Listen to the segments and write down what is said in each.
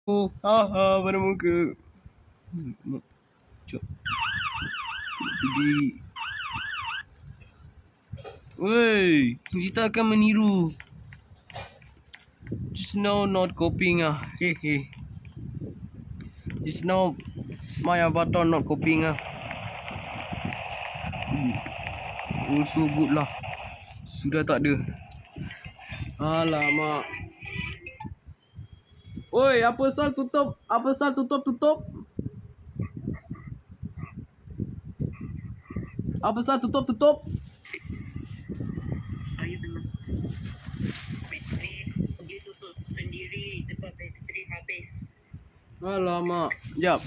Oh, haha, pada muka. Jom. Pergi. Wey, kita akan meniru. Just now not copying ah. Hehe. Just now my avatar not copying ah. Also good lah. Sudah tak ada. Alamak. Oi, apa sal tutup? Apa sal tutup? Apa sal tutup? Saya tengah bateri dia tutup sendiri sebab bateri habis. Alamak. Jap.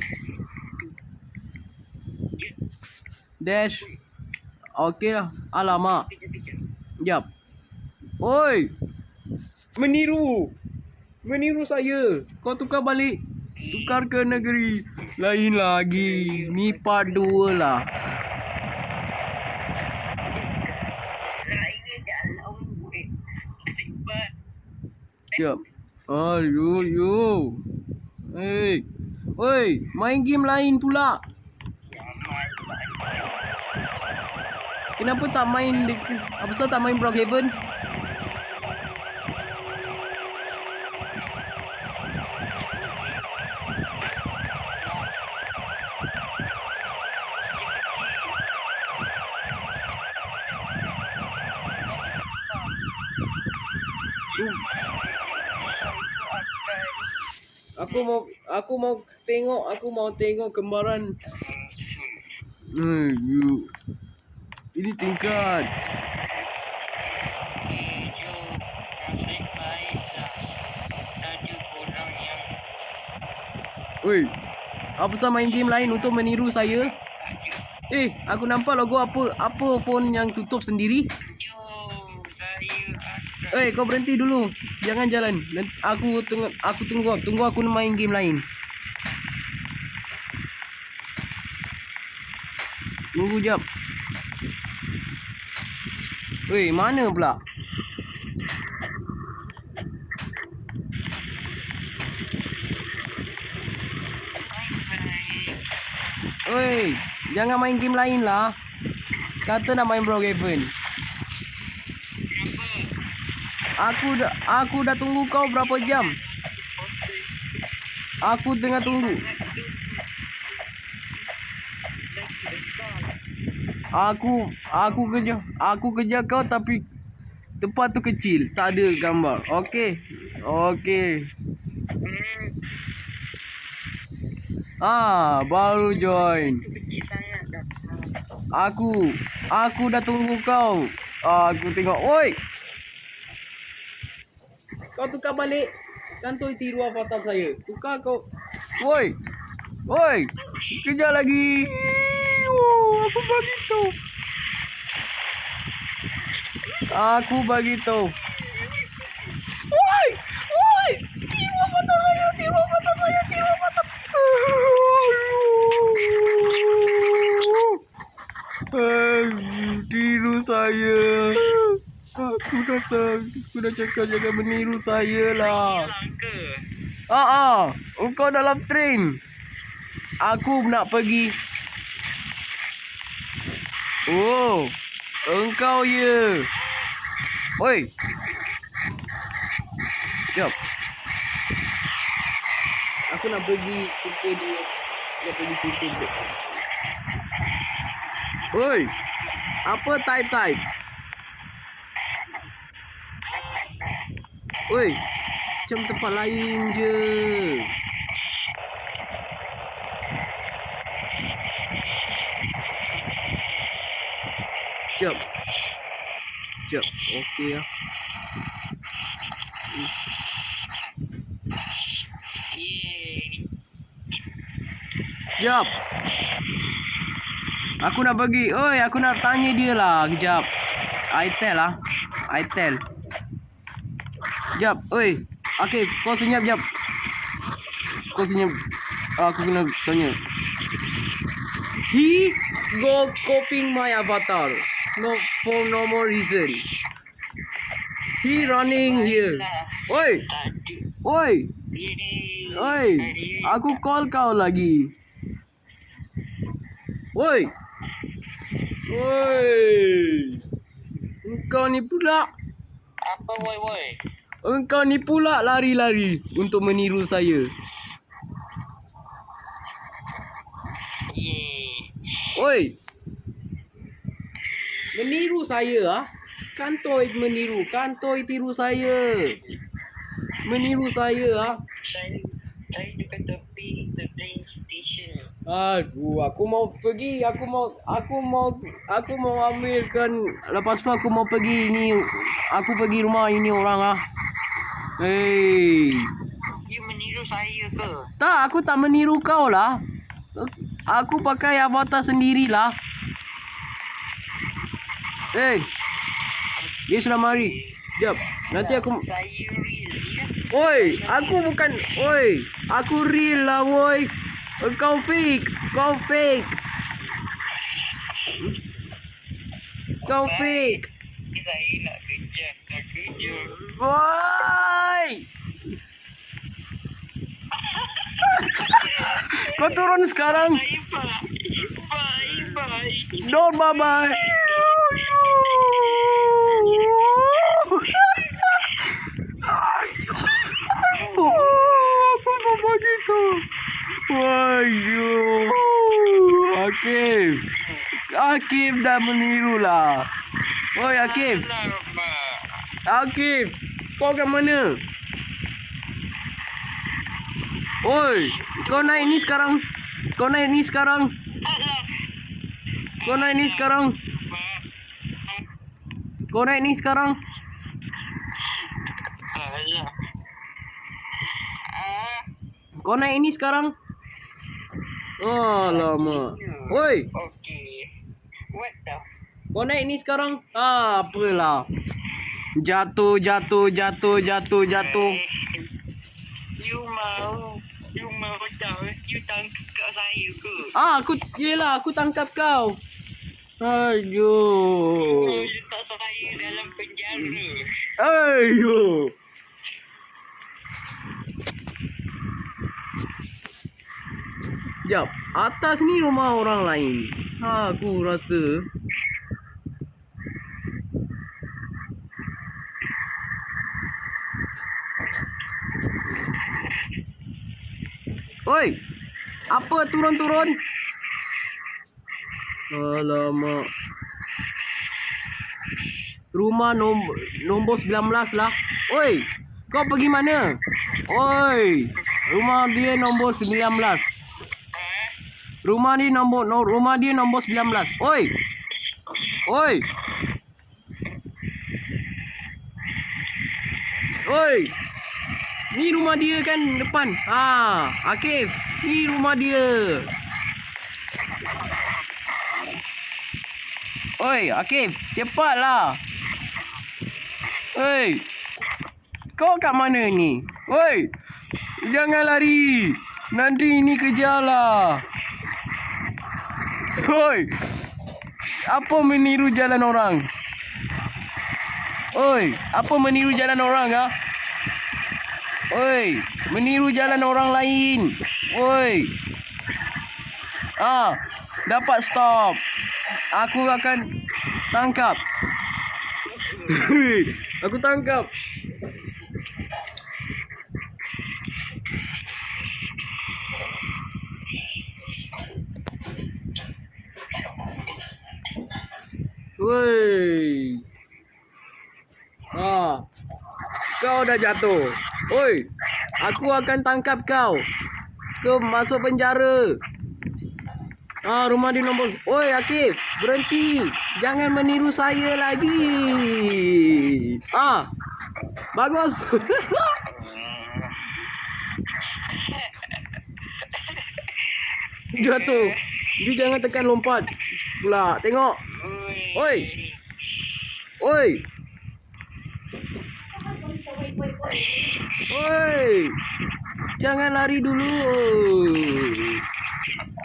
Dash. Okey lah. Alamak. Jap. Oi. Meniru saya. Kau tukar balik. Tukar ke negeri lain lagi. Ni part 2 lah. Saya dalam buat sebab Jap. Yo. Hey. Oi, main game lain pula. Kenapa tak main apa pasal tak main Brookhaven? Aku mau tengok kembaran. You. Ini tingkat. Oi. Apa pasal main game lain untuk meniru saya? Aku nampak logo apa phone yang tutup sendiri? Kau berhenti dulu. Jangan jalan. Aku tunggu aku main game lain. Tunggu jap. Mana pula? Jangan main game lain lah. Kata nak main Brookhaven. Aku dah tunggu kau berapa jam. Aku tengah tunggu. Aku kejar kau tapi tempat tu kecil, tak ada gambar. Okey. Baru join. Aku dah tunggu kau. Aku tengok. Oi. Kau tukar balik. Kantoi tiru avatar saya. Tukar kau. Woi. Kejar lagi. Aku bagi tahu. Woi. Tiru avatar saya. Tiru saya. Aku dah cakap jangan meniru saya lah. Engkau dalam train. Aku nak pergi. Engkau ya. Oi. Jap. Aku nak pergi jumpa dia. Oi. Apa type? Oi. Macam tempat lain je. Jap. Okey lah. Jap. Aku nak pergi. Aku nak tanya dia lah. Kejap. Itel. Jap. Okey, kau senyap jap. Aku kena tanya. He go copying my avatar. For no more reason. He running here. Oi. Oi, aku call kau lagi. Oi. Oi. Engkau ni pula. Apa woi? Engkau ni pula lari-lari untuk meniru saya. Ye. Oi. Meniru saya ah. Kantoi meniru, kantoi tiru saya. Meniru saya ah. Saya dekat tepi train station. Aduh, aku mau pergi, aku mau ambilkan. Lepas tu aku mau pergi ni, aku pergi rumah ini orang ah. Hey. You meniru saya ke? Tak, aku tak meniru kau lah. Aku pakai avatar sendirilah. Hey. Dia sudah mari. Jap. Nanti aku. Saya real ya. Oi, aku bukan. Oi, aku real lah, woi. Kau fake. Kau fake. Kau fake. Saya nak kerja. Woi. Kau turun sekarang. Bye. Don't bye-bye. Apa begitu? Waduh. Akif dah meniru lah. Oi Akif. Akif, kau kat mana? Oi, kau naik ni sekarang. Kau naik ni sekarang. Kau naik ni sekarang. Kau naik ni sekarang. Kau naik ini sekarang. Alamak. Oi, Okay. What the? kau naik ni sekarang. Apalah. Jatuh. You mau tahu? You tangkap saya ke? Aku tangkap kau. Aduh. You letak saya dalam penjara. Ayo. Jap, atas ni rumah orang lain. Aku rasa. Oi, apa turun? Alamak. Rumah nombor 19 lah. Oi, kau pergi mana? Oi, rumah dia nombor 19. Rumah dia nombor 19. Oi. Ni rumah dia kan depan. Akif, ni rumah dia. Oi, Akif, cepatlah. Oi. Kau kat mana ni? Oi. Jangan lari. Nanti ini kejarlah. Oi. Apa meniru jalan orang? Oi, apa meniru jalan orang ah? Oi, meniru jalan orang lain. Oi. Dapat stop. Aku akan tangkap. Aku tangkap. Woi. Kau dah jatuh. Oi, aku akan tangkap kau. Kau masuk penjara. Rumah di nombor. Oi, Akif, berhenti. Jangan meniru saya lagi. Bagus. Jatuh. Dia jangan tekan lompat. Pula, tengok. Oi. Jangan lari dulu.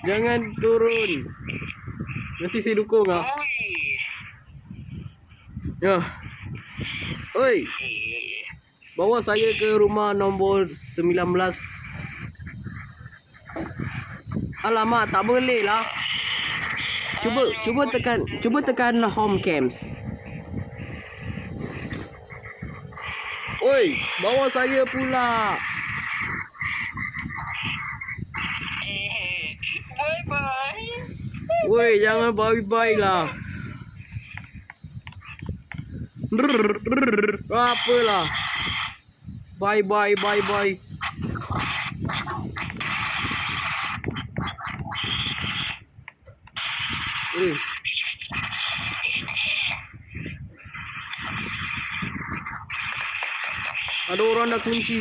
Jangan turun. Nanti saya dukung Ya. Oi. Bawa saya ke rumah nombor 19. Alamak, tak boleh lah. Cuba tekan home cams. Oi, bawa saya pula. Bye-bye. Woi, jangan bye-bye lah. Apalah. Bye-bye. Ada orang dah kunci.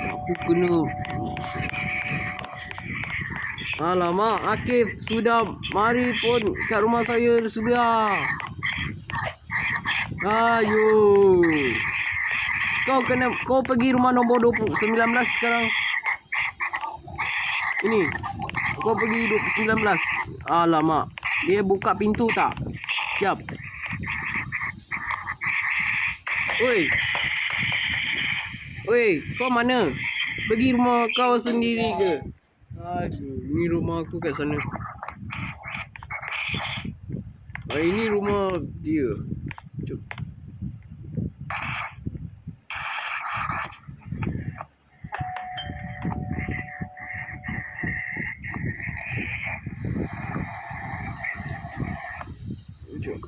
Aku kena. Alamak, Akif sudah mari pun kat rumah saya sudah. Ayo. Kau pergi rumah nombor 19 sekarang. Ini. Kau pergi 19. Alamak. Dia buka pintu tak? Sekejap. Oi, kau mana? Pergi rumah kau sendiri ke? Aduh, ni rumah aku kat sana. Ini rumah dia. Jom. Jom.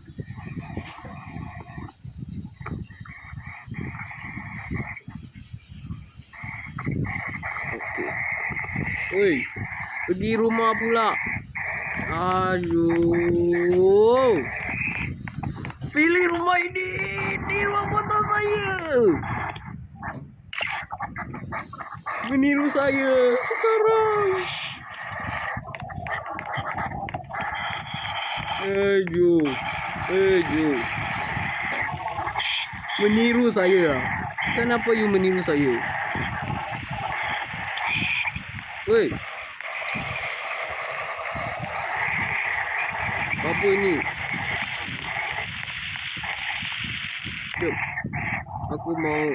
Okey. Oi, pergi rumah pula. Aduh. Pilih rumah ini. Ini rumah foto saya. Meniru saya sekarang. Aduh. Meniru saya. Kenapa you meniru saya? Oi. Apa ini? Jom. Aku mau.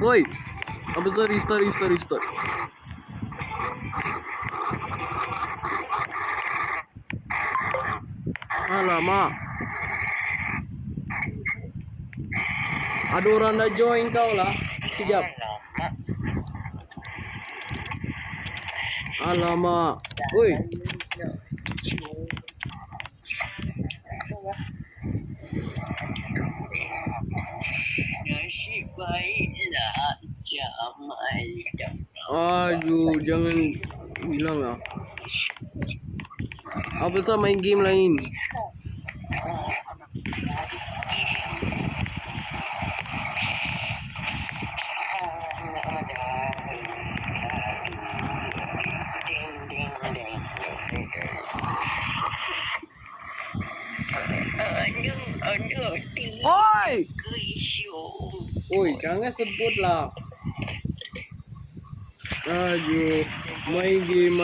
Oi. Apa sorry, restart. Alamak. Ada orang dah join kau lah. Sekejap. Alamak. Oi. Nasib baiklah Jamal. Aduh, jangan bilang lah. Apa sah main game lain? Oi! Oi, jangan sebut lah. Aduh, main game.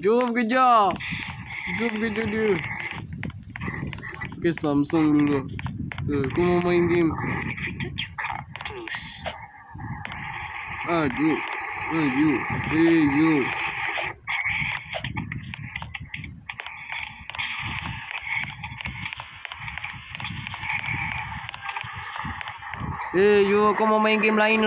Jom kerja dia. Ke Samsung dulu. Aku mau main game. Aduh. You. You, aku mau main game lain lah.